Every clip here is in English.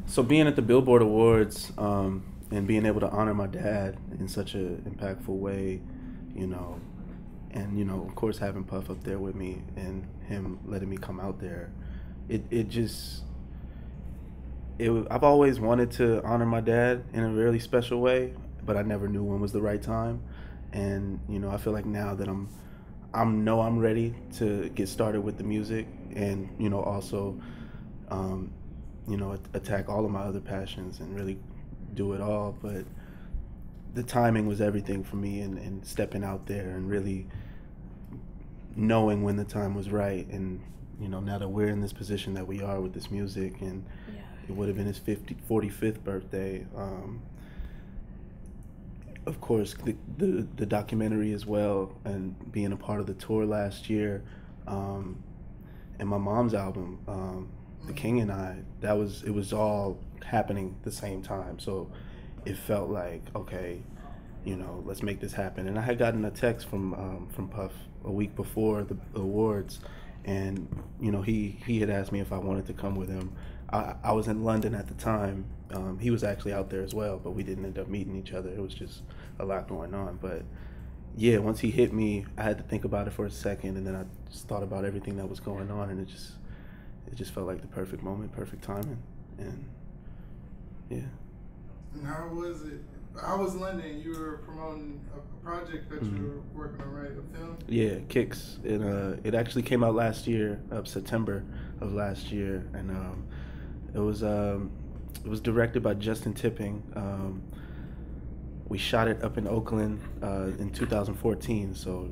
So being at the Billboard Awards and being able to honor my dad in such an impactful way, you know, and of course having Puff up there with me and him letting me come out there, it just I've always wanted to honor my dad in a really special way, but I never knew when was the right time. And I feel like now that I'm ready to get started with the music, and also attack all of my other passions and really do it all. But the timing was everything for me, and stepping out there and really knowing when the time was right. And now that we're in this position that we are with this music, and it would have been his 45th birthday. Of course, the documentary as well, and being a part of the tour last year, and my mom's album, The King and I. It was all happening at the same time. So it felt like, okay, let's make this happen. And I had gotten a text from Puff a week before the awards, and he had asked me if I wanted to come with him. I was in London at the time. He was actually out there as well, but we didn't end up meeting each other. It was just a lot going on. But yeah, once he hit me, I had to think about it for a second, and then I just thought about everything that was going on, and it just felt like the perfect moment, perfect timing. And yeah. And how was it? How was London? You were promoting a project that you were working on, right? A film? Yeah, Kicks. It actually came out last year, September of last year, and it was directed by Justin Tipping. We shot it up in Oakland in 2014. So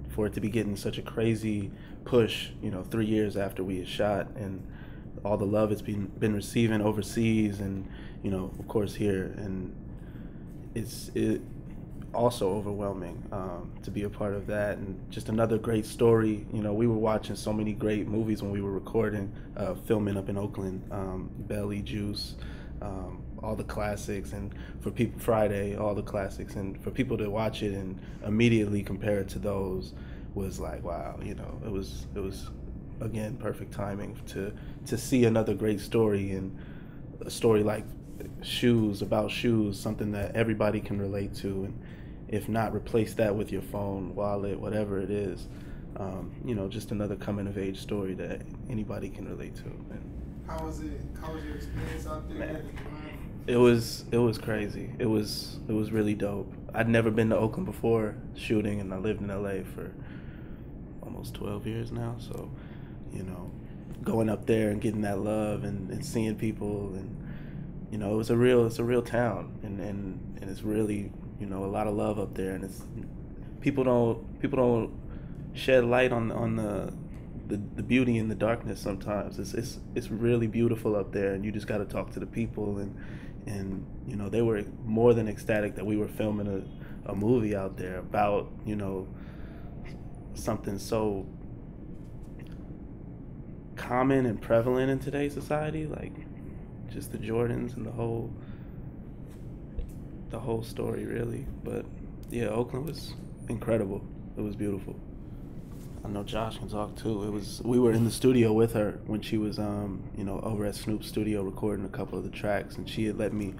for it to be getting such a crazy push, 3 years after we had shot, and all the love it's been receiving overseas, and of course here, and it also overwhelming to be a part of that, and just another great story. We were watching so many great movies when we were recording, filming up in Oakland, Belly, Juice, all the classics, and for people, Friday, all the classics, and for people to watch it and immediately compare it to those was like, wow, it was again perfect timing to see another great story, and a story like about shoes, something that everybody can relate to, and if not, replace that with your phone, wallet, whatever it is. Just another coming of age story that anybody can relate to. And how was it? How was your experience out there? Man, it was crazy. It was really dope. I'd never been to Oakland before shooting, and I lived in LA for almost 12 years now. So, going up there and getting that love, and seeing people, and it's a real town, and it's really a lot of love up there, and it's people don't shed light on the beauty in the darkness sometimes. It's really beautiful up there, and you just got to talk to the people, and they were more than ecstatic that we were filming a movie out there about something so common and prevalent in today's society, like just the Jordans and the whole story, really. But yeah, Oakland was incredible. It was beautiful. I know Josh can talk too. We were in the studio with her when she was over at Snoop's studio recording a couple of the tracks, and she had let me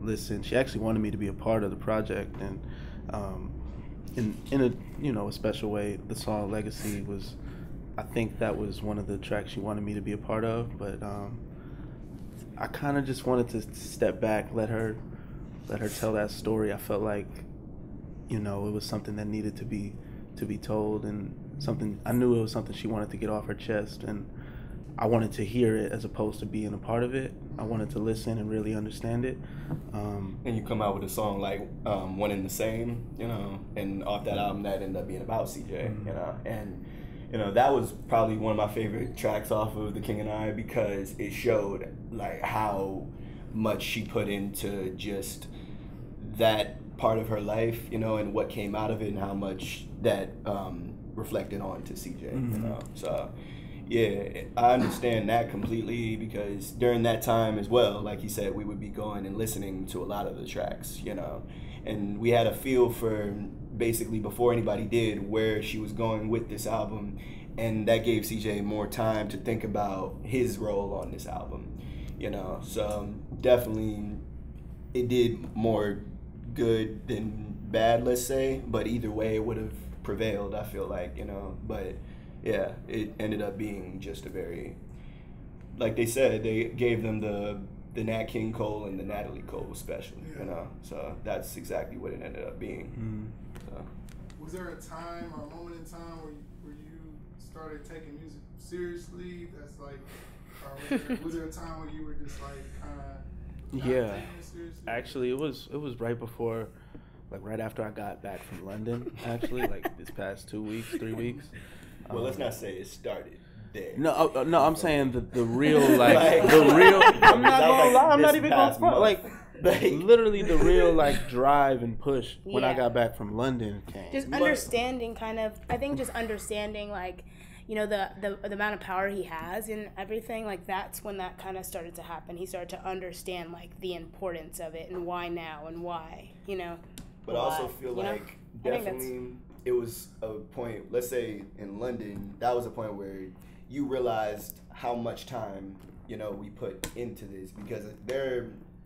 listen. She actually wanted me to be a part of the project, and in a special way, the song Legacy was, I think that was one of the tracks she wanted me to be a part of. But I kind of just wanted to step back, let her tell that story. I felt like it was something that needed to be told, and I knew it was something she wanted to get off her chest, and I wanted to hear it as opposed to being a part of it. I wanted to listen and really understand it. And you come out with a song like One and the Same, and off that album that ended up being about CJ, and that was probably one of my favorite tracks off of The King and I, because it showed like how much she put into just that part of her life, and what came out of it, and how much that reflected on to CJ, So yeah, I understand that completely, because during that time as well, like you said, we would be going and listening to a lot of the tracks, and we had a feel for, basically before anybody did, where she was going with this album, and that gave CJ more time to think about his role on this album. you know. So definitely, it did more good than bad, let's say. But either way, it would have prevailed. I feel like, you know. But yeah, it ended up being just a very, like they said, they gave them the Nat King Cole and the Natalie Cole special, you know. So that's exactly what it ended up being. So. Was there a time or a moment in time where you started taking music seriously? That's like, or was there a time where you were just like kind of taking it seriously? Actually, it was right before, like right after I got back from London. Actually, like this past 2 weeks, 3 weeks. Well, let's not say it started there. No, no, I'm saying the real, like the real. I'm not gonna lie. I'm not even gonna front. Like literally the real like drive and push when I got back from London came. Just understanding, kind of. I think just understanding, like, you know, the amount of power he has and everything. Like that's when that kind of started to happen. He started to understand like the importance of it and why now and why, you know. But I also feel like definitely it was a point. Let's say in London, that was a point where you realized how much time, you know, we put into this, because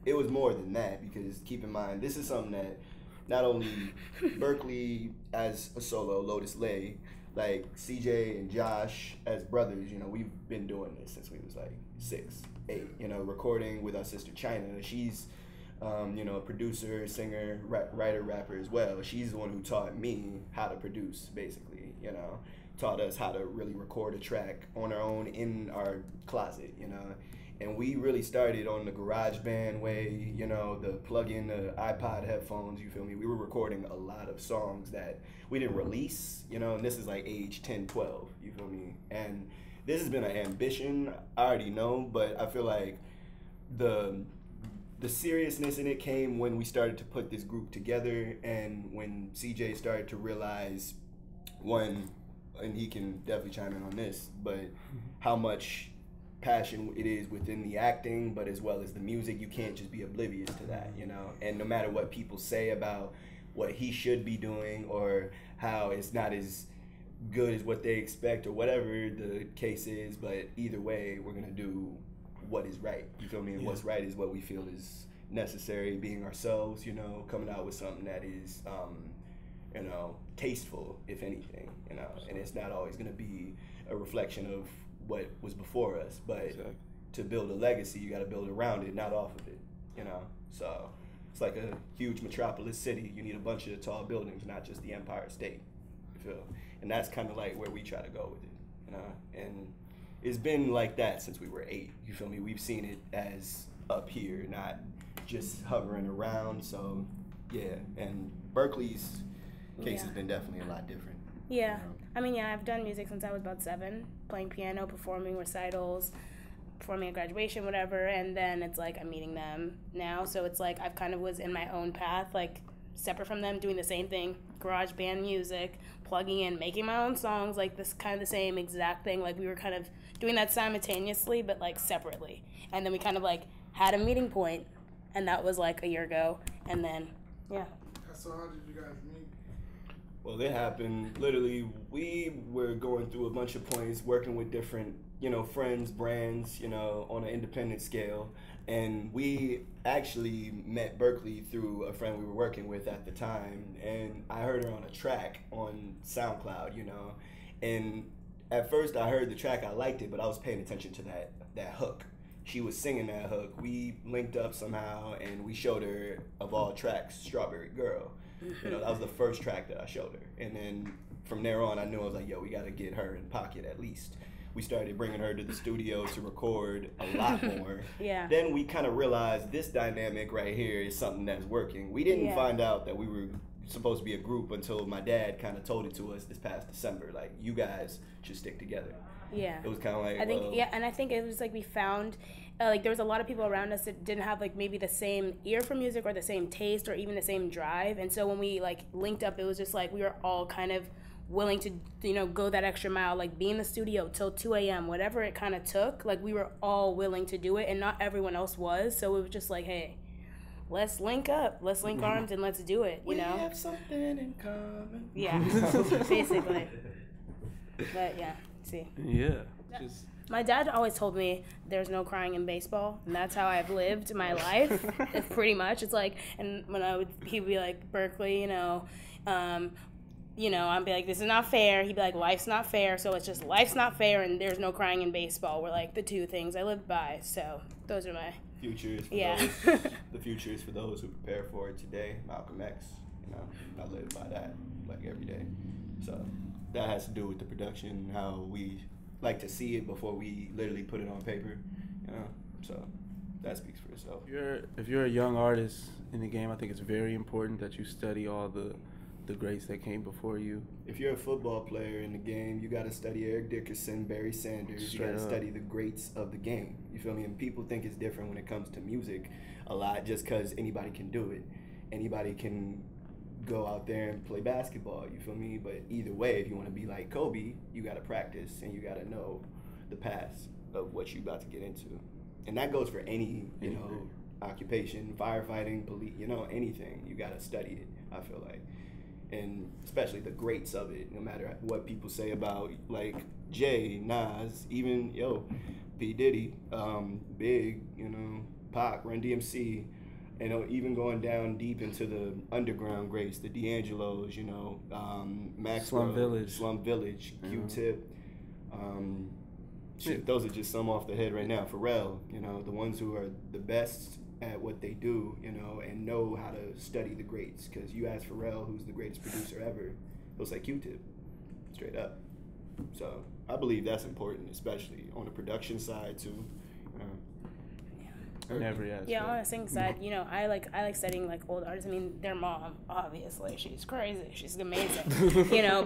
it was more than that. Because keep in mind, this is something that not only Berkeley as a solo, Lotus Ley, like CJ and Josh as brothers, you know, we've been doing this since we was like 6, 8, you know, recording with our sister China. She's, you know, a producer, singer, writer, rapper as well. She's the one who taught me how to produce, basically, you know. Taught us how to really record a track on our own in our closet, you know. And we really started on the GarageBand way, you know, the plug in the iPod headphones, you feel me? We were recording a lot of songs that we didn't release, you know, and this is like age 10, 12, you feel me? And this has been an ambition, I already know, but I feel like the seriousness in it came when we started to put this group together, and when CJ started to realize, one, and he can definitely chime in on this, but how much passion it is within the acting, but as well as the music. You can't just be oblivious to that, you know. And no matter what people say about what he should be doing or how it's not as good as what they expect or whatever the case is, but either way, we're gonna do what is right. You feel me? And what's right is what we feel is necessary, being ourselves, you know, coming out with something that is you know, tasteful, if anything, you know. And it's not always going to be a reflection of what was before us, but to build a legacy, you got to build around it, not off of it, you know. So it's like a huge metropolis city. You need a bunch of tall buildings, not just the Empire State, you feel. And that's kind of like where we try to go with it, you know. And it's been like that since we were 8, you feel me? We've seen it as up here, not just hovering around. So yeah, and Berkeley's case has been definitely a lot different. Yeah. You know? I mean, yeah, I've done music since I was about 7, playing piano, performing recitals, performing at graduation, whatever, and then it's like I'm meeting them now, so it's like I've kind of was in my own path, like separate from them, doing the same thing, garage band music, plugging in, making my own songs, like this kind of the same exact thing. Like we were kind of doing that simultaneously, but like separately. And then we kind of like had a meeting point, and that was like a year ago, and then, yeah. So how did you guys meet? Well, it happened, literally, we were going through a bunch of points, working with different, you know, friends, brands, you know, on an independent scale. And we actually met Berkeley through a friend we were working with at the time. And I heard her on a track on SoundCloud, you know. And at first I heard the track, I liked it, but I was paying attention to that hook. She was singing that hook. We linked up somehow, and we showed her, of all tracks, Strawberry Girl. You know, that was the first track that I showed her. And then from there on, I knew, I was like, yo, we got to get her in pocket at least. We started bringing her to the studio to record a lot more. Yeah. Then we kind of realized this dynamic right here is something that's working. We didn't find out that we were supposed to be a group until my dad kind of told it to us this past December. Like, you guys should stick together. Yeah. It was kind of like, I think, and I think it was like we found, like there was a lot of people around us that didn't have like maybe the same ear for music or the same taste or even the same drive. And so when we like linked up, it was just like we were all kind of willing to, you know, go that extra mile, like be in the studio till 2 a.m., whatever it kind of took. Like we were all willing to do it, and not everyone else was. So it was just like, hey, let's link up, let's link arms, and let's do it, you know? We have something in common. Yeah, basically. But yeah, see. Yeah, just My dad always told me there's no crying in baseball, and that's how I've lived my life. It's pretty much. It's like, and when he would be like, Berkeley, I'd be like, this is not fair. He'd be like, life's not fair. So it's just life's not fair, and there's no crying in baseball. We're like the two things I lived by. So those are my futures. The future is for those who prepare for it today. Malcolm X. I live by that like every day. So that has to do with the production, how we like to see it before we literally put it on paper. So that speaks for itself. If you're a young artist in the game, I think it's very important that you study all the greats that came before you. If you're a football player in the game, you got to study Eric Dickerson, Barry Sanders. You got to study the greats of the game. You feel me? And people think it's different when it comes to music a lot, just because anybody can do it. Anybody can go out there and play basketball, you feel me? But either way, if you want to be like Kobe, you got to practice and you got to know the paths of what you about to get into. And that goes for any, occupation, firefighting, police, anything. You got to study it, I feel like. And especially the greats of it, no matter what people say about, like, Jay, Nas, even, P. Diddy, Big, Pac, Run DMC, even going down deep into the underground greats, the D'Angelos, Maxwell, Slum Village, Q-Tip. Those are just some off the head right now. Pharrell, the ones who are the best at what they do, and know how to study the greats. Because you ask Pharrell, who's the greatest producer ever, he'll say Q-Tip, straight up. So I believe that's important, especially on the production side too. Every aspect. Yeah, on the singing side, I like studying like old artists. I mean, their mom, obviously, she's crazy, she's amazing,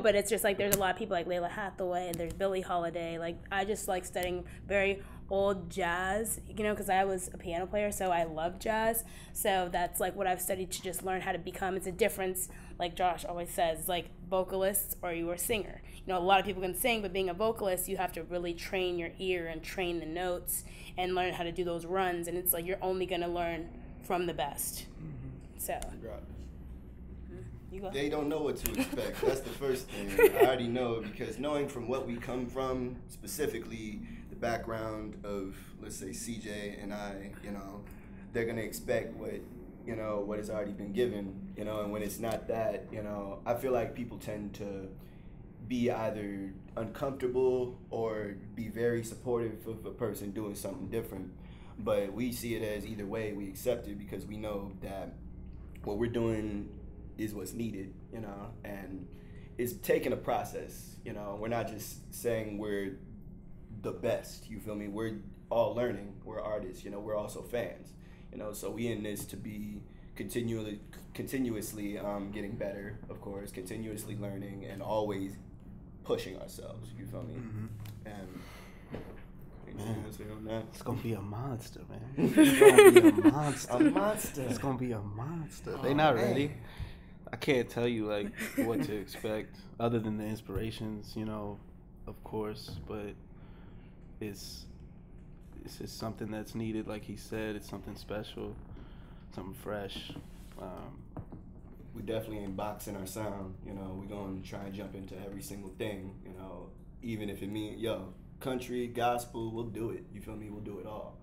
But it's just like there's a lot of people like Layla Hathaway, and there's Billie Holiday. Like I just like studying very old jazz, because I was a piano player, so I love jazz. So that's like what I've studied to just learn how to become. It's a difference, like Josh always says, like vocalist or you are a singer. A lot of people can sing, but being a vocalist, you have to really train your ear and train the notes and learn how to do those runs. And it's like you're only going to learn from the best. So. They don't know what to expect. That's the first thing. I already know, because knowing from what we come from, specifically the background of, let's say, CJ and I, they're going to expect what has already been given, and when it's not that, I feel like people tend to be either uncomfortable or be very supportive of a person doing something different. But we see it as either way, we accept it because we know that what we're doing is what's needed, and it's taking a process, We're not just saying we're the best, you feel me? We're all learning, we're artists, we're also fans, so we in this to be continuously getting better, of course, continuously learning and always pushing ourselves, you feel me? And it's gonna be a monster, man. It's gonna be a monster. A monster. It's gonna be a monster. They not ready. I can't tell you like what to expect other than the inspirations, of course, but it's just something that's needed, like he said. It's something special, something fresh. We definitely ain't boxing our sound, we're gonna try and jump into every single thing, even if it means, country, gospel, we'll do it, you feel me? We'll do it all.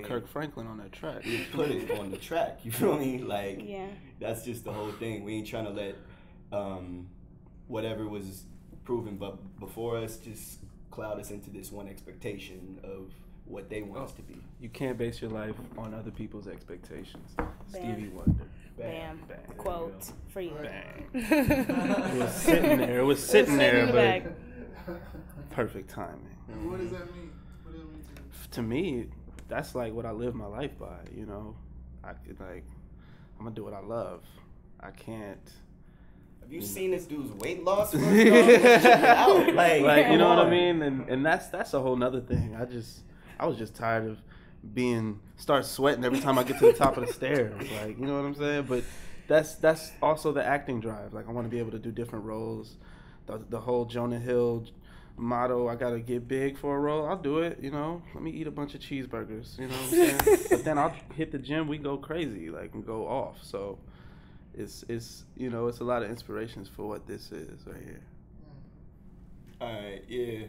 Kirk Franklin on that track. We put it on the track, you feel me? Like, that's just the whole thing. We ain't trying to let whatever was proven before us just cloud us into this one expectation of what they want us to be. You can't base your life on other people's expectations. Stevie Wonder. Bam. Quote for you. Bang. It was sitting there, but perfect timing. And what does that mean? What does it mean to me, that's like what I live my life by, I'm gonna do what I love. I can't. Have you seen this dude's weight loss? Like, you know what I mean? And that's a whole nother thing. I was just tired of start sweating every time I get to the top of the stairs. Like, you know what I'm saying? But that's also the acting drive. Like, I want to be able to do different roles. The whole Jonah Hill motto, I gotta get big for a role, I'll do it, let me eat a bunch of cheeseburgers, you know what I'm saying? But then I'll hit the gym, we go crazy, like, and go off. So it's it's a lot of inspirations for what this is right here. All right, yeah,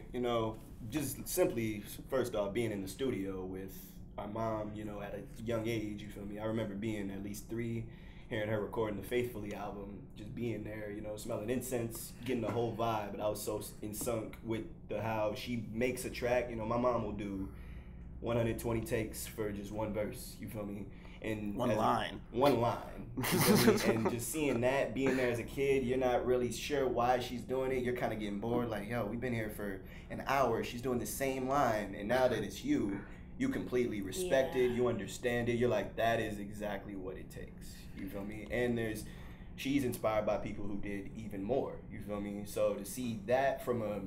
just simply, first off, being in the studio with our mom, you know, at a young age, you feel me? I remember being at least 3, hearing her recording the Faithfully album, just being there, you know, smelling incense, getting the whole vibe. But I was so in sync with how she makes a track. You know, my mom will do 120 takes for just one verse, you feel me? And one line. You feel me? And just seeing that, being there as a kid, you're not really sure why she's doing it. You're kind of getting bored, like, yo, we've been here for an hour. She's doing the same line. And now that it's you completely respect it. You understand it. You're like, that is exactly what it takes. You feel me? And she's inspired by people who did even more. You feel me? So to see that from a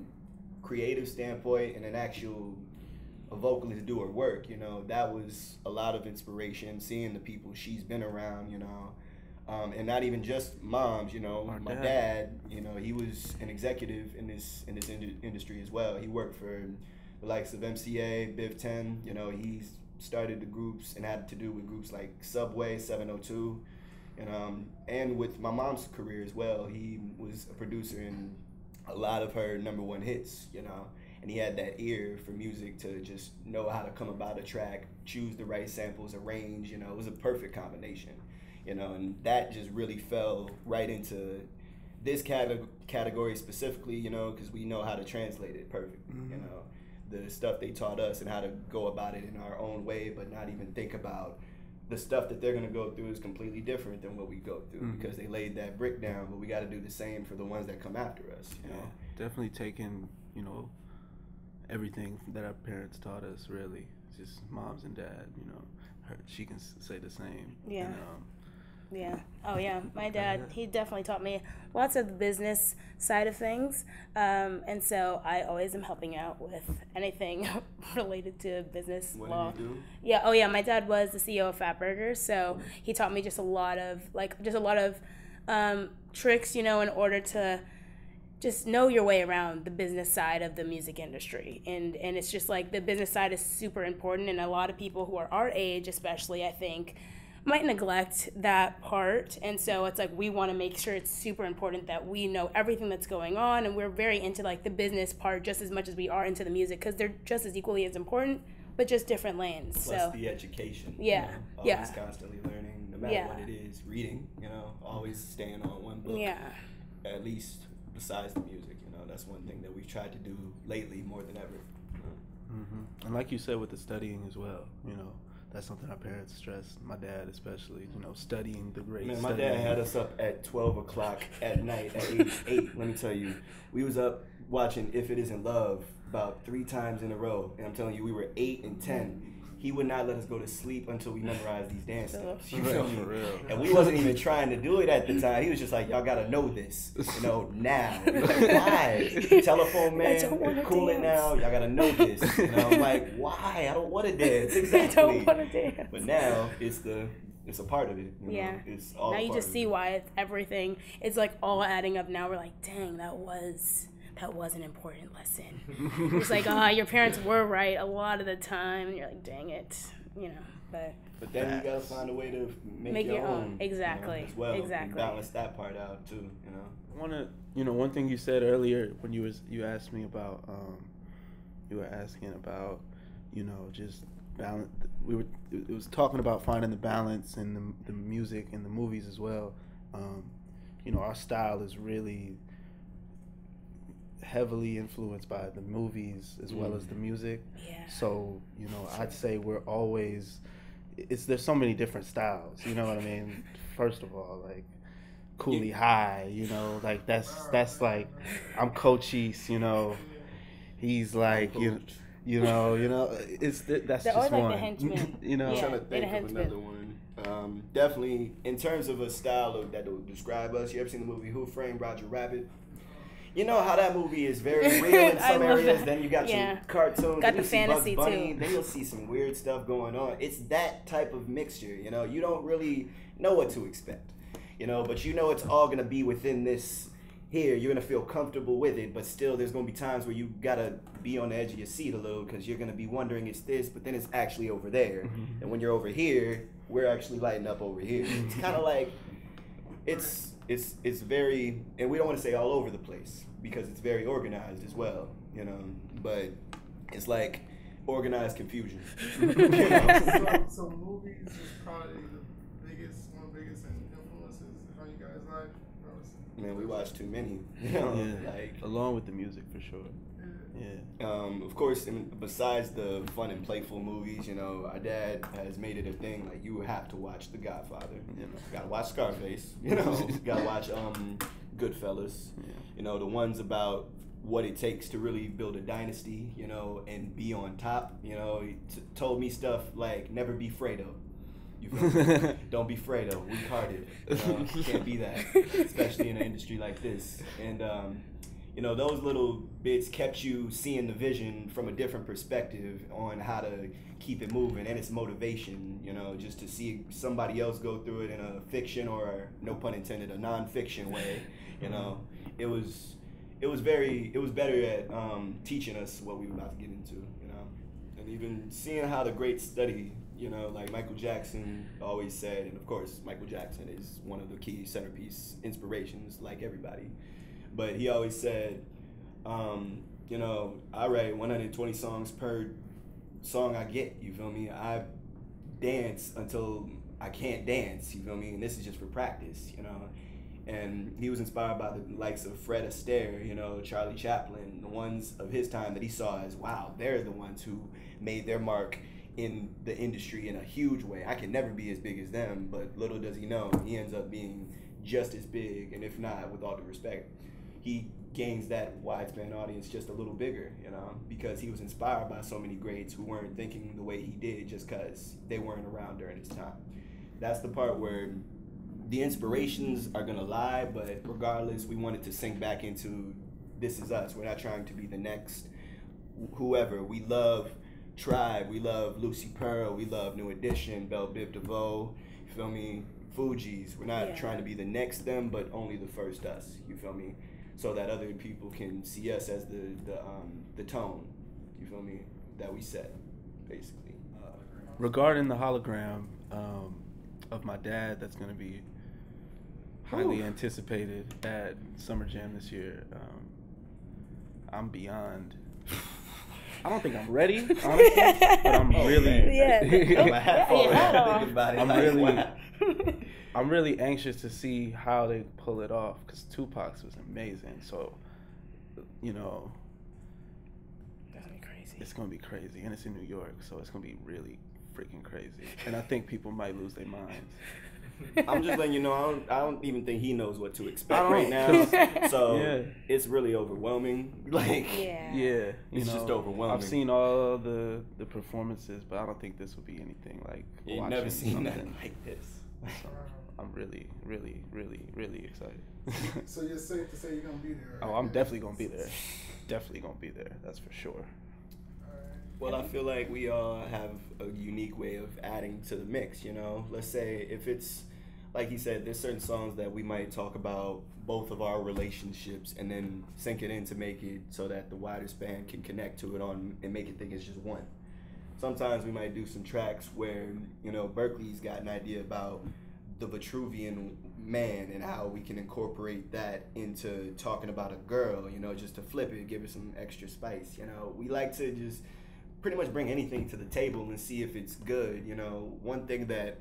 creative standpoint and a vocalist do her work, you know, that was a lot of inspiration, seeing the people she's been around, you know, and not even just moms, you know. My dad, you know, he was an executive in this industry as well. He worked for the likes of MCA, Biv 10, you know, he's started the groups and had to do with groups like Subway, 702, and with my mom's career as well. He was a producer in a lot of her #1 hits, you know, and he had that ear for music to just know how to come about a track, choose the right samples, arrange, you know. It was a perfect combination, you know, and that just really fell right into this category specifically, you know, because we know how to translate it perfectly, you know, the stuff they taught us and how to go about it in our own way, but not even think about the stuff that they're going to go through is completely different than what we go through because they laid that brick down, but we got to do the same for the ones that come after us, you know. Definitely taking, you know, everything that our parents taught us, really. Just moms and dad, you know. She can say the same. Yeah. And, yeah. Oh, yeah. My dad, he definitely taught me lots of the business side of things. And so I always am helping out with anything related to business law. What did you do? Yeah. Oh, yeah. My dad was the CEO of Fat Burgers. So he taught me just a lot of tricks, you know, in order to just know your way around the business side of the music industry. And it's just like the business side is super important. And a lot of people who are our age, especially, I think, might neglect that part. And so it's like we want to make sure it's super important that we know everything that's going on, and we're very into like the business part just as much as we are into the music, because they're just as equally as important, but just different lanes. Plus the education. Yeah. You know, always constantly learning, no matter what it is. Reading, you know, always staying on one book. Yeah. At least besides the music, you know, that's one thing that we've tried to do lately more than ever. You know? And like you said, with the studying as well, you know, that's something our parents stressed, my dad especially, you know, studying the great. Man, my dad had us up at 12 o'clock at night at age 8. Let me tell you, we was up watching If It Isn't Love about 3 times in a row. And I'm telling you, we were 8 and 10. He would not let us go to sleep until we memorized these dance steps. You feel me? For real. And we wasn't even trying to do it at the time. He was just like, y'all gotta know this, you know, now. We're like, why? Telephone man, cool it now. Y'all gotta know this. And I'm like, why? I don't want to dance. Exactly. I don't want to dance. But now it's a part of it. You know? It's all. Now you just see why it's everything. It's like all adding up. Now we're like, dang, that was an important lesson. It's like, your parents were right a lot of the time. And you're like, dang it, you know. But then you gotta find a way to make your own. Exactly. You know, as well. Exactly. And balance that part out too. You know. I wanna, you know, one thing you said earlier when you asked me about, you were asking about, you know, just balance. It was talking about finding the balance in the music and the movies as well. You know, our style is really heavily influenced by the movies as well as the music. Yeah. So, you know, I'd say we're always, there's so many different styles, you know what I mean? First of all, like Coolie High, you know, like that's like, I'm Cochise, you know, he's like, you know, that's They're just always one. like the henchmen. You know? I'm trying to think of another one. Definitely, in terms of a style that would describe us, you ever seen the movie Who Framed Roger Rabbit? You know how that movie is very real in some areas. That. Then you got your cartoons. Got the you see fantasy Bugs Bunny, too. Then you'll see some weird stuff going on. It's that type of mixture. You know, you don't really know what to expect. You know, but you know it's all gonna be within this here. You're gonna feel comfortable with it, but still, there's gonna be times where you gotta be on the edge of your seat a little because you're gonna be wondering it's this, but then it's actually over there. And when you're over here, we're actually lighting up over here. It's kind of like it's very, and we don't want to say all over the place because it's very organized as well, you know. But It's like organized confusion. So movies is probably one of the biggest influences on you guys' life. Man, we watch too many. Like along with the music for sure. Yeah. Of course, besides the fun and playful movies, our dad has made it a thing. Like you have to watch The Godfather. Gotta watch Scarface. Gotta watch Goodfellas. Yeah. The ones about what it takes to really build a dynasty, and be on top. He told me stuff like never be Fredo. You feel me? Don't be Fredo. Weak-hearted. Can't be that, especially in an industry like this. And those little bits kept you seeing the vision from a different perspective on how to keep it moving, and its motivation. Just to see somebody else go through it in a fiction or, no pun intended, a non-fiction way. It was better at teaching us what we were about to get into. And even seeing how the greats study. Like Michael Jackson always said, and of course Michael Jackson is one of the key centerpiece inspirations, like everybody. But he always said, I write 120 songs per song I get, you feel me? I dance until I can't dance, you feel me? And this is just for practice, And he was inspired by the likes of Fred Astaire, Charlie Chaplin, the ones of his time that he saw as, wow, they're the ones who made their mark in the industry in a huge way. I can never be as big as them, but little does he know, he ends up being just as big, and if not, with all due respect, he gains that widespan audience just a little bigger, because he was inspired by so many greats who weren't thinking the way he did just because they weren't around during his time. That's the part where the inspirations are gonna lie, but regardless, we wanted to sink back into this is us. We're not trying to be the next whoever. We love Tribe, we love Lucy Pearl, we love New Edition, Belle Biv DeVoe, you feel me? Fugees. We're not trying to be the next them, but only the first us, you feel me? So that other people can see us as the tone, you feel me, that we set, basically. Regarding the hologram of my dad, that's going to be highly anticipated at Summer Jam this year. I'm beyond. I don't think I'm ready, honestly, but I'm really. I'm really anxious to see how they pull it off, because Tupac's was amazing. So, That's gonna be crazy. It's gonna be crazy, and it's in New York, so it's gonna be really freaking crazy. And I think people might lose their minds. I'm just letting you know, I don't even think he knows what to expect right now. So it's really overwhelming. It's just overwhelming. I've seen all the performances, but I don't think this will be anything like. You've never seen nothing like this. So I'm really, really, really, really excited. So you're safe to say you're gonna be there? Right? Oh, I'm definitely gonna be there. Definitely gonna be there. That's for sure. Well, I feel like we all have a unique way of adding to the mix, Let's say if it's, like he said, there's certain songs that we might talk about both of our relationships and then sync it in to make it so that the wider span can connect to it and make it think it's just one. Sometimes we might do some tracks where, Berkeley's got an idea about the Vitruvian man and how we can incorporate that into talking about a girl, just to flip it, give it some extra spice. We like to just pretty much bring anything to the table and see if it's good. One thing that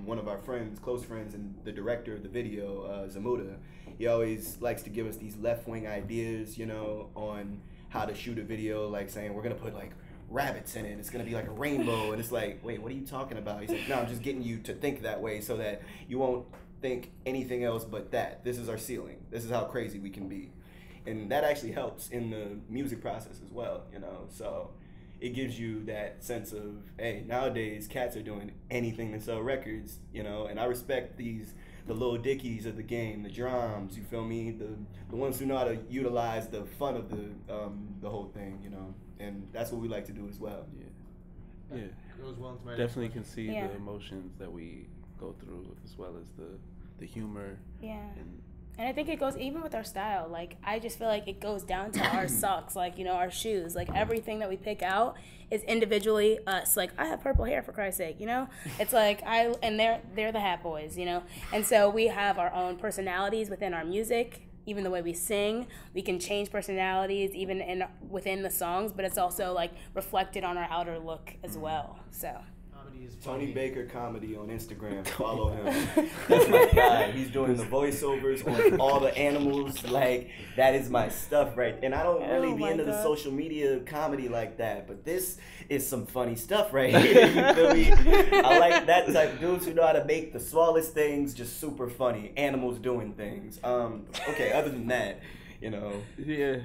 one of our friends, close friends, and the director of the video, Zamuda, he always likes to give us these left-wing ideas, on how to shoot a video, like saying we're gonna put like rabbits in it, it's gonna be like a rainbow, and it's like, wait, what are you talking about? He's like, no, I'm just getting you to think that way so that you won't think anything else but that. This is our ceiling. This is how crazy we can be. And that actually helps in the music process as well, so it gives you that sense of, hey, nowadays cats are doing anything to sell records, and I respect the Lil Dickies of the game, the drums, you feel me, the ones who know how to utilize the fun of the whole thing, and that's what we like to do as well. Yeah. Definitely can see the emotions that we go through, as well as the humor. Yeah. And I think it goes even with our style. Like, I just feel like it goes down to our socks, like, our shoes. Like, everything that we pick out is individually us. Like, I have purple hair, for Christ's sake, It's like, and they're the Hat Boys, And so we have our own personalities within our music. even the way we sing. We can change personalities even within the songs, but it's also like reflected on our outer look as well. So Tony Baker Comedy on Instagram. Follow him. That's my guy. He's doing the voiceovers on all the animals. Like, that is my stuff, right? And I don't really be into the social media comedy like that, but this is some funny stuff right here. You feel me? I like that type of dudes who know how to make the smallest things just super funny. Animals doing things. Okay, other than that, you know, you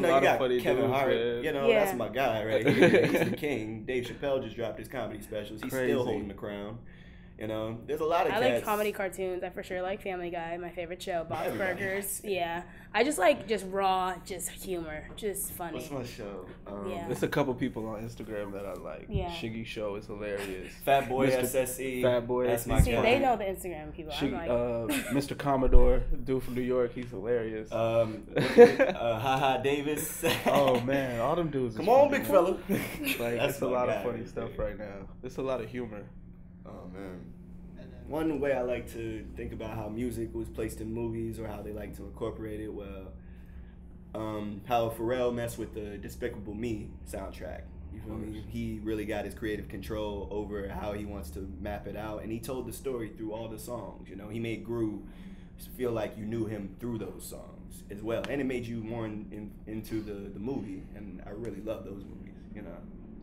got Kevin Hart. Man. You know, that's my guy right here. He's the king. Dave Chappelle just dropped his comedy specials. He's still holding the crown. You know, there's a lot of. I like comedy cartoons. I for sure like Family Guy, my favorite show. Bob's Burgers. Yeah, I just like raw, just humor, just funny. What's my show? There's a couple people on Instagram that I like. Yeah. Shiggy Show is hilarious. Fat Boy SSE. Fat Boy. That's my guy. They know the Instagram people. Mr. Commodore, dude from New York. He's hilarious. Haha Davis. Oh man, all them dudes. Come on, big fella. Like, it's a lot of funny stuff right now. It's a lot of humor. Oh man. One way I like to think about how music was placed in movies or how they like to incorporate it, how Pharrell messed with the Despicable Me soundtrack. You feel me? He really got his creative control over how he wants to map it out, and he told the story through all the songs. You know, he made Gru feel like you knew him through those songs as well, and it made you more into the movie. And I really love those movies. You know,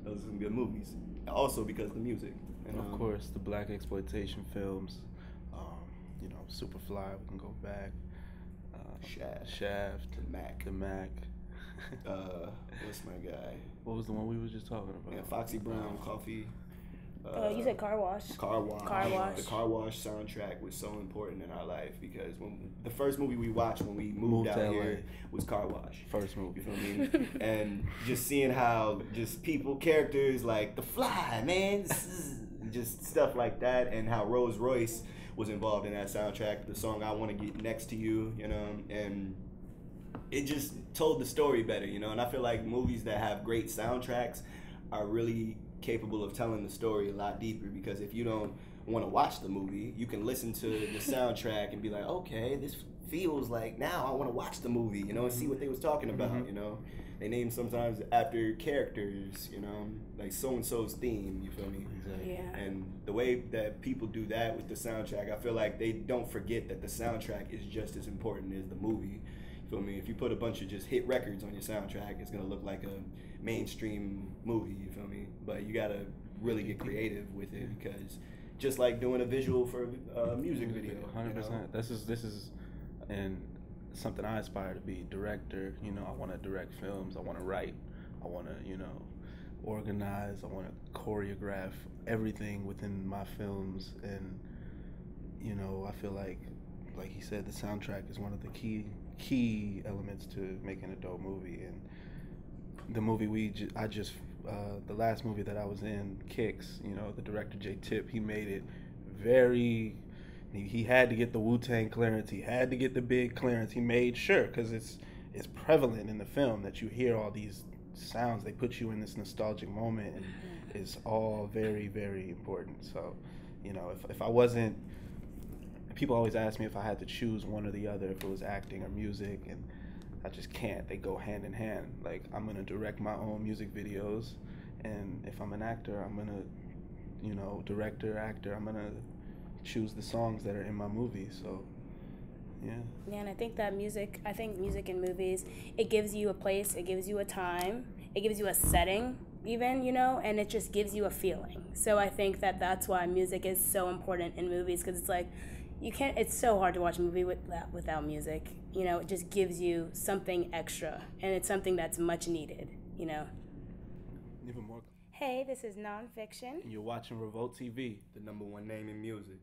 those are some good movies. Also because of the music. And of course, the black exploitation films, you know, Superfly, we can go back. Shaft. The Mac. What's my guy? What was the one we were just talking about? Yeah, Foxy Brown, Coffee. You said Car Wash. Car Wash. The Car Wash soundtrack was so important in our life because when the first movie we watched when we moved out here was Car Wash. First movie. You feel me? And just seeing how just characters like The Fly, man, just stuff like that, and how Rolls Royce was involved in that soundtrack. The song I Want to Get Next to You, you know, and it just told the story better, you know. And I feel like movies that have great soundtracks are really capable of telling the story a lot deeper, because if you don't want to watch the movie, you can listen to the soundtrack and be like, okay, this feels like now I want to watch the movie, you know, and see what they was talking about, you know. They name sometimes after characters, you know, like so-and-so's theme, you feel me? Exactly. Yeah. And the way that people do that with the soundtrack, I feel like they don't forget that the soundtrack is just as important as the movie. You feel me? If you put a bunch of just hit records on your soundtrack, it's going to look like a mainstream movie, you feel me? But you got to really get creative with it, because just like doing a visual for a music video. 100%. You know? This is and something I aspire to be. Director, you know, I want to direct films, I want to write, I want to, you know, organize, I want to choreograph everything within my films. And, you know, I feel like he said, the soundtrack is one of the key elements to making a dope movie. And the movie the last movie that I was in, Kicks, you know, the director J Tip, he made it very, he had to get the Wu-Tang clearance, he had to get the big clearance, he made sure, because it's prevalent in the film that you hear all these sounds, they put you in this nostalgic moment, and it's all very, very important. So, you know, if I wasn't, people always ask me if I had to choose one or the other, if it was acting or music, and I just can't. They go hand in hand. Like, I'm going to direct my own music videos, and if I'm an actor, I'm going to, you know, director, actor, I'm going to choose the songs that are in my movie. So, yeah. Yeah, and I think music in movies, it gives you a place, it gives you a time, it gives you a setting even, you know, and it just gives you a feeling. So I think that's why music is so important in movies, because it's like, it's so hard to watch a movie without music. You know, it just gives you something extra, and it's something that's much needed, you know. Even more. Hey, this is Non Fixtion. And you're watching Revolt TV, the #1 name in music.